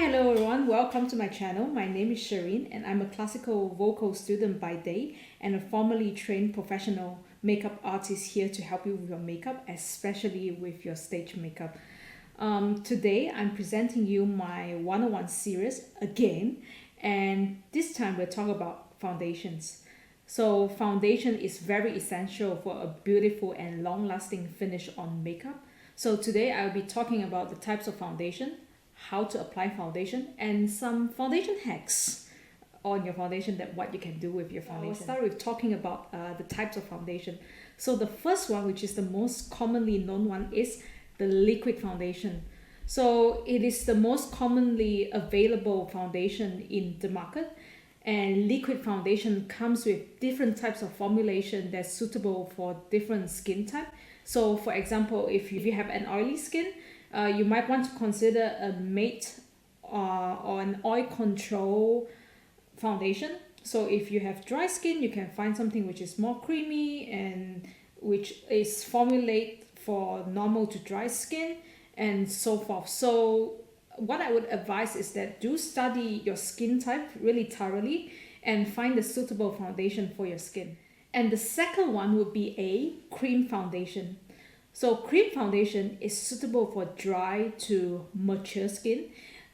Hello everyone, welcome to my channel. My name is Shereen and I'm a classical vocal student by day and a formally trained professional makeup artist here to help you with your makeup, especially with your stage makeup. Today I'm presenting you my 101 series again, and this time we're talking about foundations. So foundation is very essential for a beautiful and long-lasting finish on makeup. So today I'll be talking about the types of foundation, how to apply foundation, and some foundation hacks on your foundation, that what you can do with your foundation. I'll start with talking about the types of foundation. So the first one, which is the most commonly known one, is the liquid foundation. So it is the most commonly available foundation in the market, and liquid foundation comes with different types of formulation that's suitable for different skin type. So for example, if you have an oily skin, you might want to consider a matte or an oil control foundation. So if you have dry skin, you can find something which is more creamy and which is formulated for normal to dry skin and so forth. So what I would advise is that do study your skin type really thoroughly and find a suitable foundation for your skin. And the second one would be a cream foundation. So cream foundation is suitable for dry to mature skin.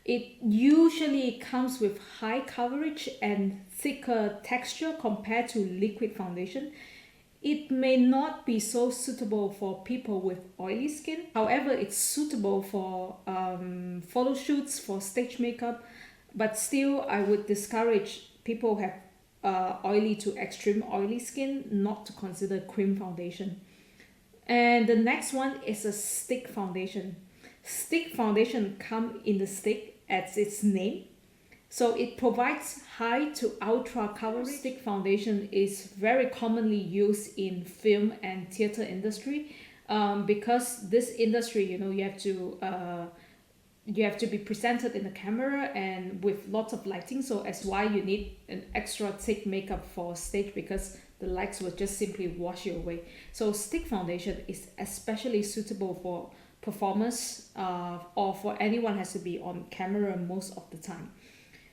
It usually comes with high coverage and thicker texture compared to liquid foundation. It may not be so suitable for people with oily skin. However, it's suitable for photo shoots, for stage makeup, but still I would discourage people who have oily to extreme oily skin not to consider cream foundation. And the next one is a stick foundation. Stick foundation come in the stick as its name. So it provides high to ultra coverage. Stick foundation is very commonly used in film and theater industry, because this industry, you have to be presented in the camera and with lots of lighting. So that's why you need an extra thick makeup for stage, because the lights will just simply wash you away. So stick foundation is especially suitable for performers, or for anyone has to be on camera most of the time.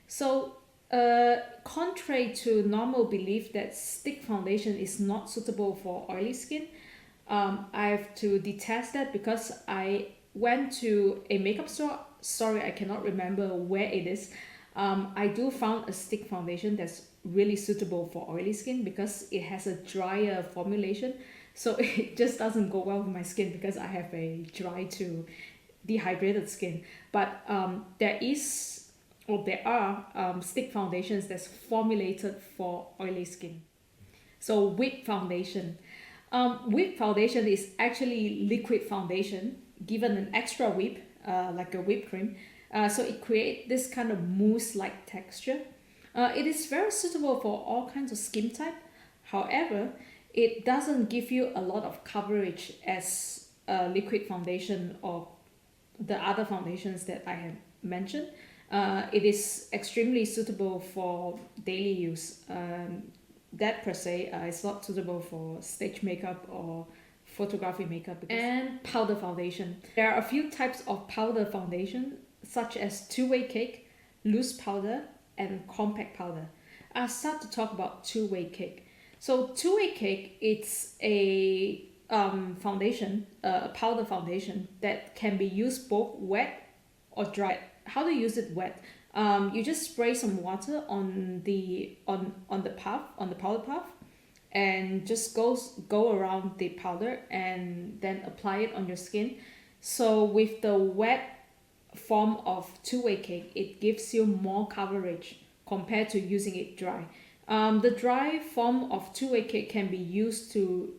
So contrary to normal belief that stick foundation is not suitable for oily skin, I have to detest that, because I went to a makeup store. Sorry, I cannot remember where it is. I do found a stick foundation that's really suitable for oily skin because it has a drier formulation. So it just doesn't go well with my skin because I have a dry to dehydrated skin. But there are stick foundations that's formulated for oily skin. So whip foundation. Whip foundation is actually liquid foundation given an extra whip, like a whipped cream. So it creates this kind of mousse-like texture. It is very suitable for all kinds of skin type. However, it doesn't give you a lot of coverage as a liquid foundation or the other foundations that I have mentioned. It is extremely suitable for daily use. That per se is not suitable for stage makeup or photography makeup. And powder foundation. There are a few types of powder foundation, such as two-way cake, loose powder, and compact powder. I'll start to talk about two-way cake. So two-way cake, it's a foundation, a powder foundation that can be used both wet or dry. How to use it wet? You just spray some water on the powder puff, and just go around the powder and then apply it on your skin. So with the wet form of two-way cake, it gives you more coverage compared to using it dry. The dry form of two-way cake can be used to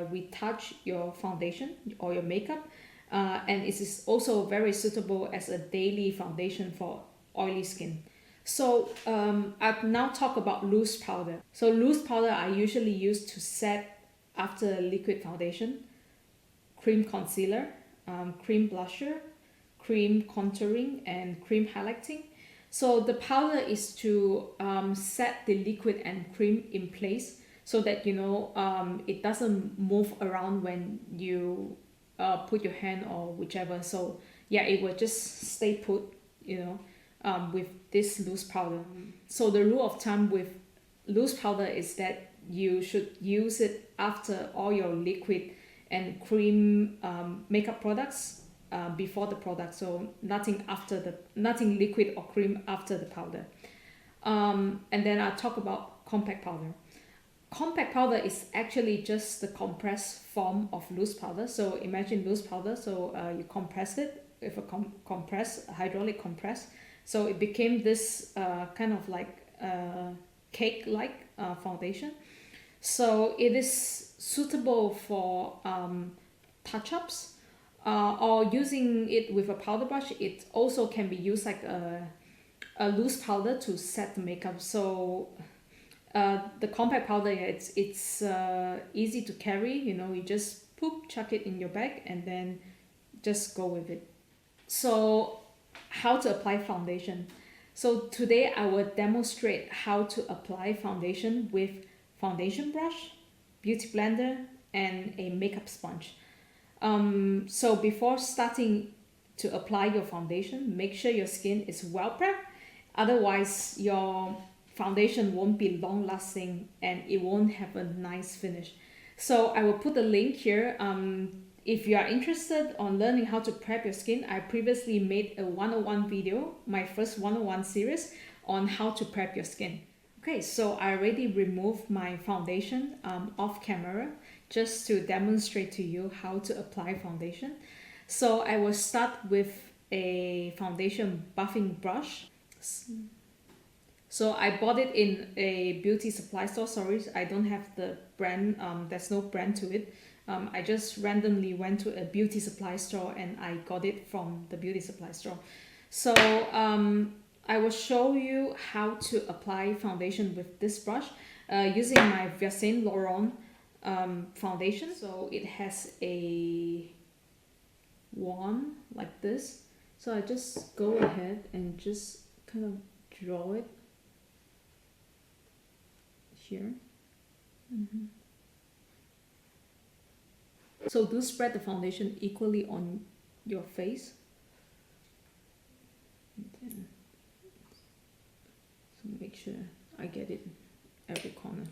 retouch your foundation or your makeup, and it is also very suitable as a daily foundation for oily skin. So I'll now talk about loose powder. So loose powder I usually use to set after liquid foundation, cream concealer, cream blusher, cream contouring, and cream highlighting. So the powder is to set the liquid and cream in place so that it doesn't move around when you put your hand or whichever. So yeah, it will just stay put, with this loose powder. So the rule of thumb with loose powder is that you should use it after all your liquid and cream makeup products before the product. So nothing liquid or cream after the powder. And then I'll talk about compact powder. Compact powder is actually just the compressed form of loose powder. So imagine loose powder. So you compress it with a hydraulic compress. So it became this kind of like cake-like foundation. So it is suitable for touch-ups or using it with a powder brush. It also can be used like a loose powder to set the makeup. So the compact powder, it's easy to carry. You just chuck it in your bag and then just go with it. So how to apply foundation. So today I will demonstrate how to apply foundation with foundation brush, beauty blender, and a makeup sponge. So before starting to apply your foundation, make sure your skin is well prepped. Otherwise, your foundation won't be long lasting and it won't have a nice finish. So I will put the link here. If you are interested on learning how to prep your skin, I previously made a 101 video, my first 101 series on how to prep your skin. Okay, so I already removed my foundation off camera just to demonstrate to you how to apply foundation. So I will start with a foundation buffing brush. So I bought it in a beauty supply store. Sorry, I don't have the brand. There's no brand to it. I just randomly went to a beauty supply store and I got it from the beauty supply store. So I will show you how to apply foundation with this brush using my Saint Laurent foundation. So it has a wand like this. So I just go ahead and just kind of draw it here. So do spread the foundation equally on your face. Then, so make sure I get it every corner.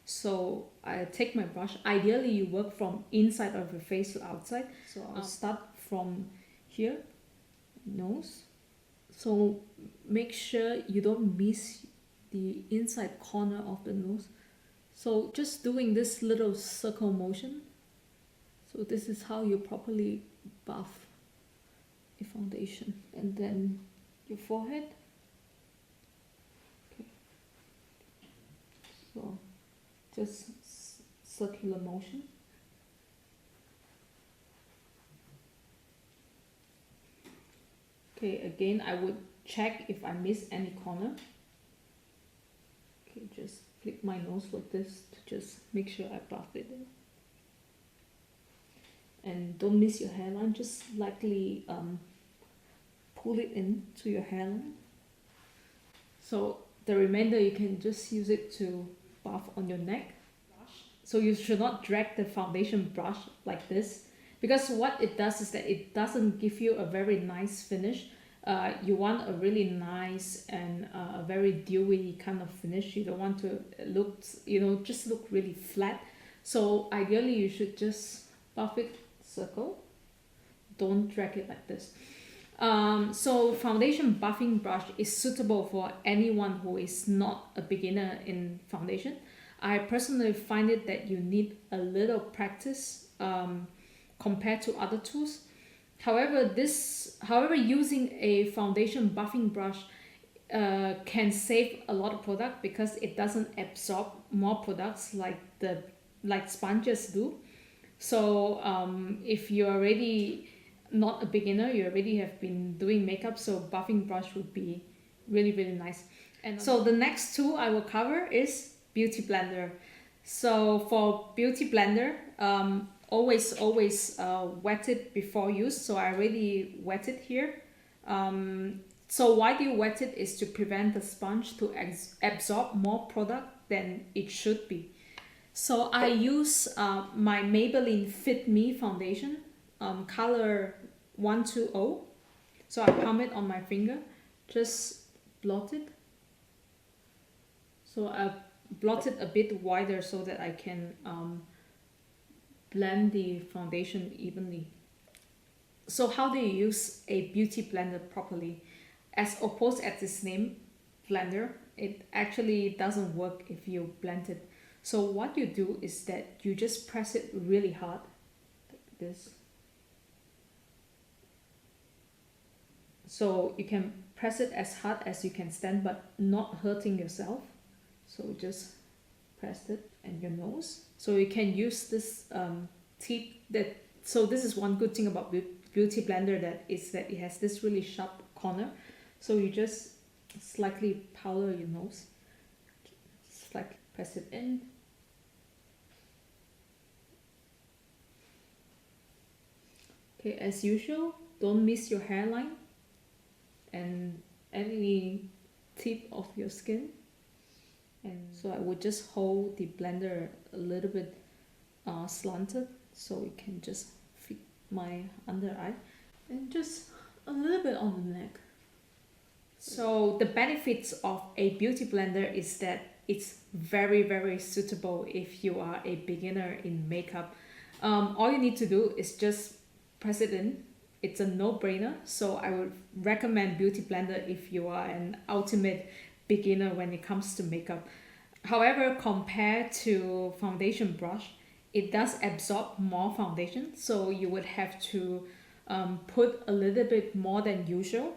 So I take my brush. Ideally you work from inside of your face to outside. So I'll start from here, nose. So make sure you don't miss the inside corner of the nose. So just doing this little circle motion. So this is how you properly buff a foundation. And then your forehead. Okay. So just circular motion. Okay, again I would check if I miss any corner. Okay, just flip my nose like this to just make sure I buff it in. And don't miss your hairline, just lightly pull it into your hairline. So the remainder you can just use it to buff on your neck. So you should not drag the foundation brush like this, because what it does is that it doesn't give you a very nice finish. You want a really nice and a very dewy kind of finish. You don't want to look, just look really flat. So ideally you should just buff it, circle. Don't drag it like this. So foundation buffing brush is suitable for anyone who is not a beginner in foundation. I personally find it that you need a little practice compared to other tools. However, using a foundation buffing brush can save a lot of product because it doesn't absorb more products like sponges do. So if you're already not a beginner, you already have been doing makeup, so buffing brush would be really, really nice. And so the next tool I will cover is beauty blender. So for beauty blender, always wet it before use. So I already wet it here. So why do you wet it is to prevent the sponge to absorb more product than it should be. So I use my Maybelline Fit Me foundation, color 120. So I palm it on my finger, just blot it. So I blot it a bit wider so that I can blend the foundation evenly. So how do you use a beauty blender properly? As opposed at its name, blender, it actually doesn't work if you blend it. So what you do is that you just press it really hard, like this. So you can press it as hard as you can stand, but not hurting yourself. So just press it and your nose. So you can use this tip that. So this is one good thing about beauty blender, that is that it has this really sharp corner. So you just slightly powder your nose, slightly press it in. Okay, as usual, don't miss your hairline and any tip of your skin. And so I would just hold the blender a little bit slanted so it can just fit my under eye, and just a little bit on the neck. So the benefits of a beauty blender is that it's very, very suitable if you are a beginner in makeup. All you need to do is just press it in. It's a no-brainer. So I would recommend beauty blender if you are an ultimate beginner when it comes to makeup. However, compared to foundation brush, it does absorb more foundation, so you would have to put a little bit more than usual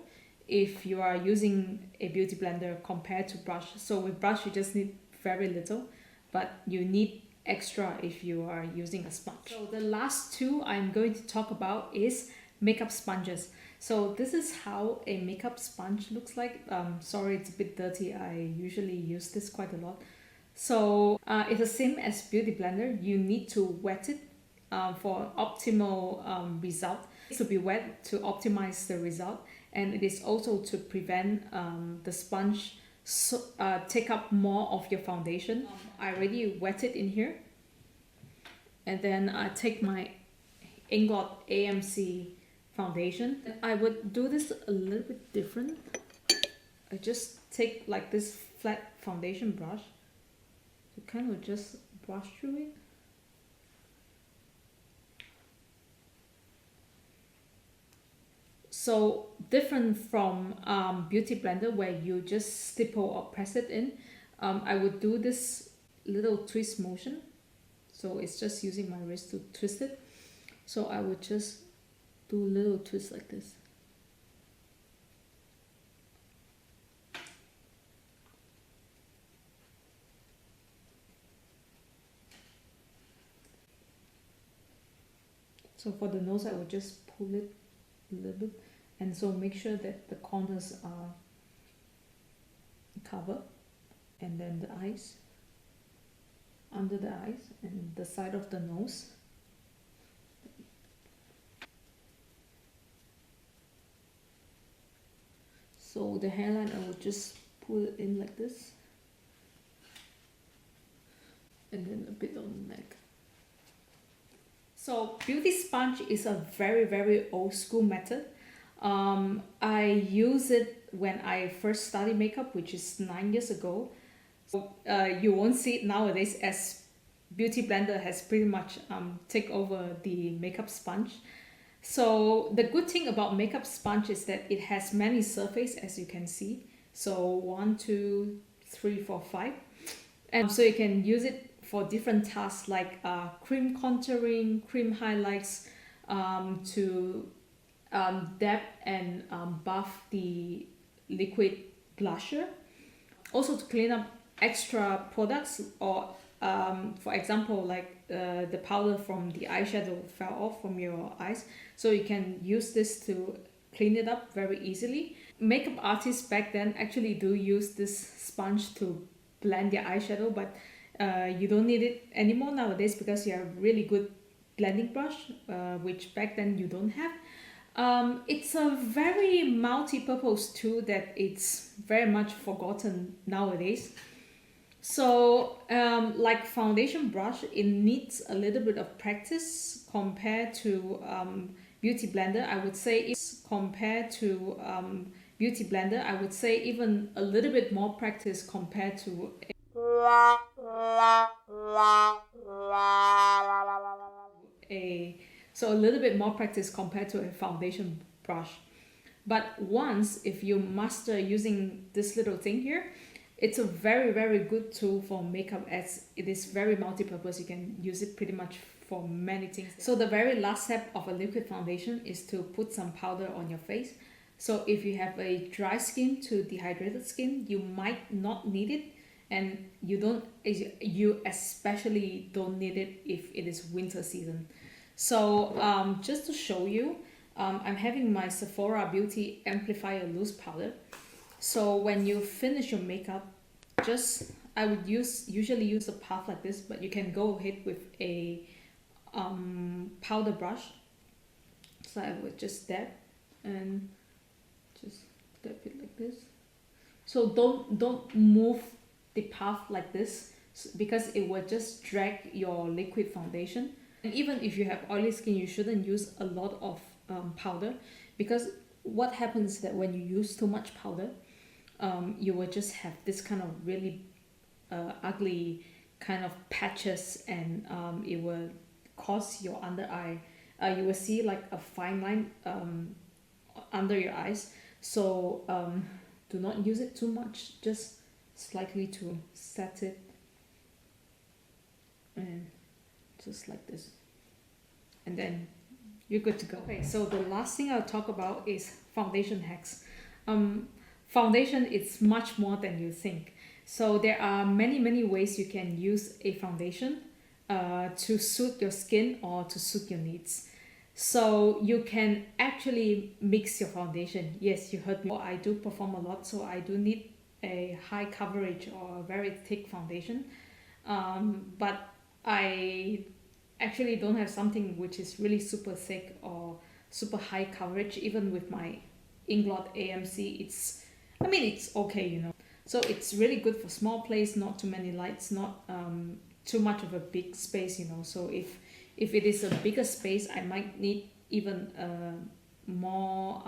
if you are using a beauty blender compared to brush. So with brush you just need very little, but you need extra if you are using a sponge. So the last two I'm going to talk about is makeup sponges. So this is how a makeup sponge looks like. Sorry, it's a bit dirty. I usually use this quite a lot. So it's the same as beauty blender. You need to wet it for optimal result. It needs to be wet to optimize the result, and it is also to prevent the sponge take up more of your foundation. I already wet it in here, and then I take my Inglot AMC foundation. I would do this a little bit different. I just take like this flat foundation brush to kind of just brush through it. So different from beauty blender where you just stipple or press it in, I would do this little twist motion. So it's just using my wrist to twist it. So I would just do a little twist like this. So for the nose, I would just pull it a little bit, and so make sure that the corners are covered, and then the eyes, under the eyes, and the side of the nose. So the hairline, I would just pull it in like this, and then a bit on the neck. So beauty sponge is a very, very old school method. I use it when I first studied makeup, which is 9 years ago. You won't see it nowadays, as beauty blender has pretty much take over the makeup sponge. So the good thing about makeup sponge is that it has many surface, as you can see. So 1, 2, 3, 4, 5, and so you can use it for different tasks like cream contouring, cream highlights, to dab and buff the liquid blusher. Also to clean up extra products, or for example, like the powder from the eyeshadow fell off from your eyes. So you can use this to clean it up very easily. Makeup artists back then actually do use this sponge to blend their eyeshadow, but you don't need it anymore nowadays because you have a really good blending brush, which back then you don't have. It's a very multi-purpose tool that it's very much forgotten nowadays. So like foundation brush, it needs a little bit of practice compared to Beauty Blender, I would say it's compared to Beauty Blender, I would say even a little bit more practice compared to a so a little bit more practice compared to a foundation brush. But once if you master using this little thing here, it's a very good tool for makeup as it is very multi-purpose. You can use it pretty much for many things. So the very last step of a liquid foundation is to put some powder on your face. So if you have a dry skin to dehydrated skin, you might not need it, and you especially don't need it if it is winter season. So just to show you, I'm having my Sephora Beauty Amplifier Loose Powder. So when you finish your makeup, just I would usually use a puff like this, but you can go ahead with a powder brush. So I would just dab and just dab it like this. So don't move the puff like this because it will just drag your liquid foundation. And even if you have oily skin, you shouldn't use a lot of powder, because what happens is that when you use too much powder, you will just have this kind of really ugly kind of patches, and it will cause your under eye. You will see like a fine line under your eyes. So do not use it too much, just slightly to set it, and just like this, and then you're good to go. Okay, so the last thing I'll talk about is foundation hacks. Foundation is much more than you think. So there are many ways you can use a foundation to suit your skin or to suit your needs. So you can actually mix your foundation. Yes, you heard me. I do perform a lot, so I do need a high coverage or a very thick foundation. But I actually don't have something which is really super thick or super high coverage. Even with my Inglot AMC, it's okay. So it's really good for small place, not too many lights, not too much of a big space. So if it is a bigger space, I might need even a more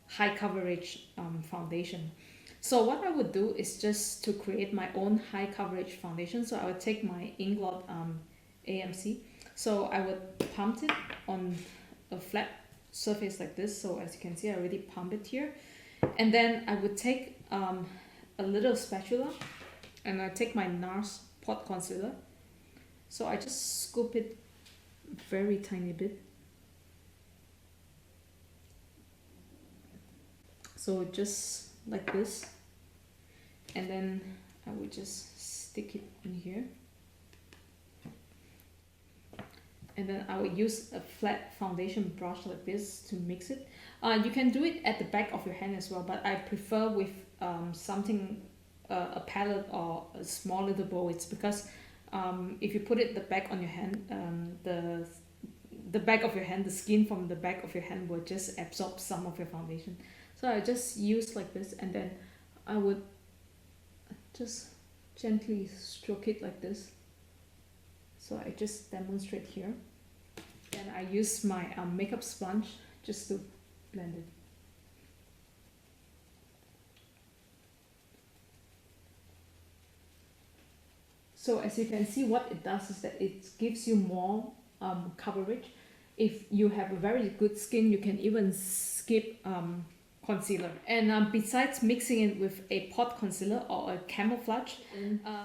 high coverage foundation. So what I would do is just to create my own high coverage foundation. So I would take my Inglot AMC. So I would pump it on a flat surface like this. So as you can see, I already pump it here. And then I would take a little spatula, and I take my NARS pot concealer. So I just scoop it very tiny bit. So just like this, and then I would just stick it in here, and then I would use a flat foundation brush like this to mix it. You can do it at the back of your hand as well, but I prefer with something, a palette or a small little bowl. It's because if you put it the back on your hand, the back of your hand, the skin from the back of your hand will just absorb some of your foundation. So I just use like this, and then I would just gently stroke it like this. So I just demonstrate here. And I use my makeup sponge just to blend it. So as you can see, what it does is that it gives you more coverage. If you have a very good skin, you can even skip concealer. And besides mixing it with a pot concealer or a camouflage,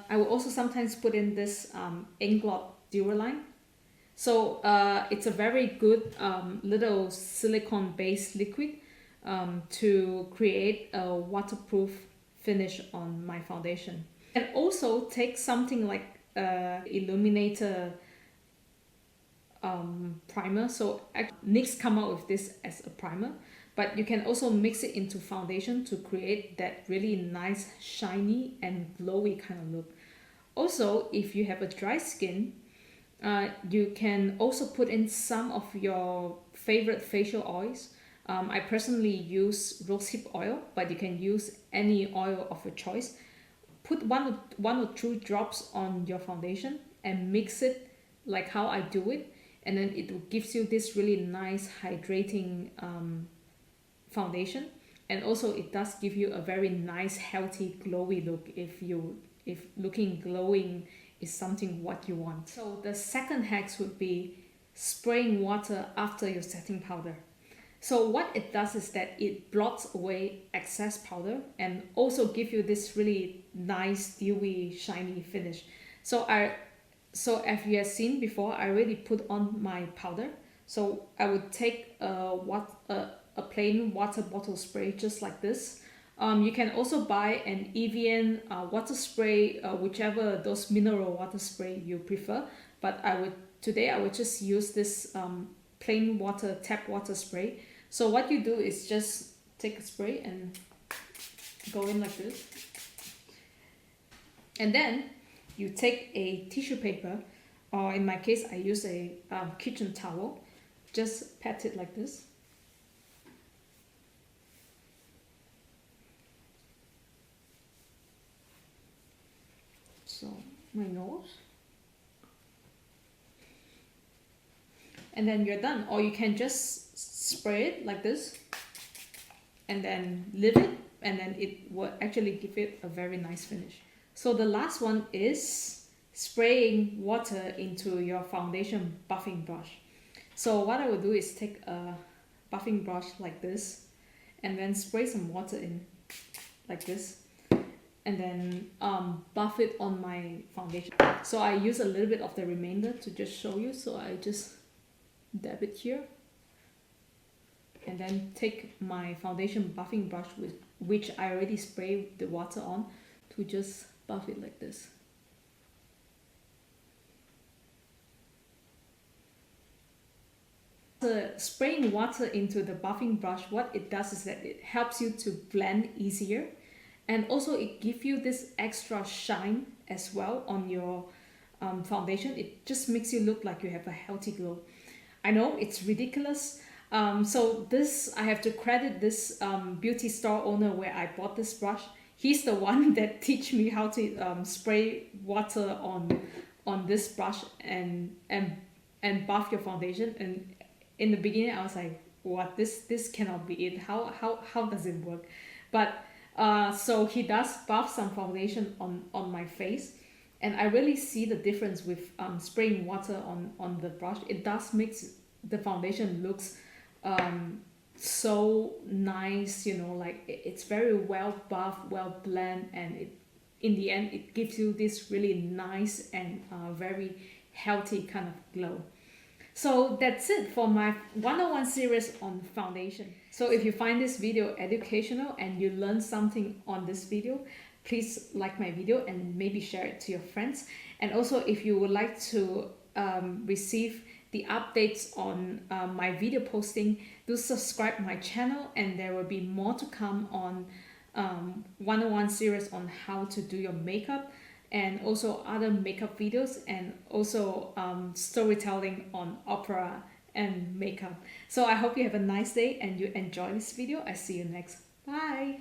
I will also sometimes put in this Inglot Duraline. So it's a very good little silicone based liquid to create a waterproof finish on my foundation. And also take something like Illuminator primer. So NYX come out with this as a primer, but you can also mix it into foundation to create that really nice shiny and glowy kind of look. Also, if you have a dry skin, you can also put in some of your favorite facial oils. I personally use rosehip oil, but you can use any oil of your choice. Put one or two drops on your foundation and mix it like how I do it, and then it gives you this really nice hydrating foundation. And also it does give you a very nice healthy glowy look if looking glowing is something what you want. So the second hacks would be spraying water after your setting powder. So what it does is that it blots away excess powder and also give you this really nice dewy shiny finish. So as you have seen before, I already put on my powder. So I would take a plain water bottle spray just like this. You can also buy an Evian water spray, whichever those mineral water spray you prefer. But today I would just use this plain water tap water spray. So what you do is just take a spray and go in like this. And then you take a tissue paper, or in my case I use a kitchen towel. Just pat it like this. So my nose. And then you're done. Or you can just spray it like this and then leave it, and then it will actually give it a very nice finish. So the last one is spraying water into your foundation buffing brush. So what I will do is take a buffing brush like this and then spray some water in like this, and then buff it on my foundation. So I use a little bit of the remainder to just show you. So I just dab it here and then take my foundation buffing brush, with which I already sprayed the water on, to just buff it like this. Spraying water into the buffing brush, what it does is that it helps you to blend easier, and also it gives you this extra shine as well on your foundation. It just makes you look like you have a healthy glow. I know it's ridiculous. So this, I have to credit this beauty store owner where I bought this brush. He's the one that teach me how to spray water on this brush and buff your foundation. And in the beginning I was like, what, this cannot be it. How does it work? But so he does buff some foundation on my face, and I really see the difference with spraying water on the brush. It does make the foundation looks so nice, you know, like it's very well buffed, well blend, and in the end it gives you this really nice and very healthy kind of glow. So that's it for my 101 series on foundation. So if you find this video educational and you learn something on this video, please like my video and maybe share it to your friends. And also, if you would like to receive the updates on my video posting, do subscribe my channel, and there will be more to come on 101 series on how to do your makeup, and also other makeup videos, and also storytelling on opera and makeup. So I hope you have a nice day and you enjoy this video. I see you next. Bye.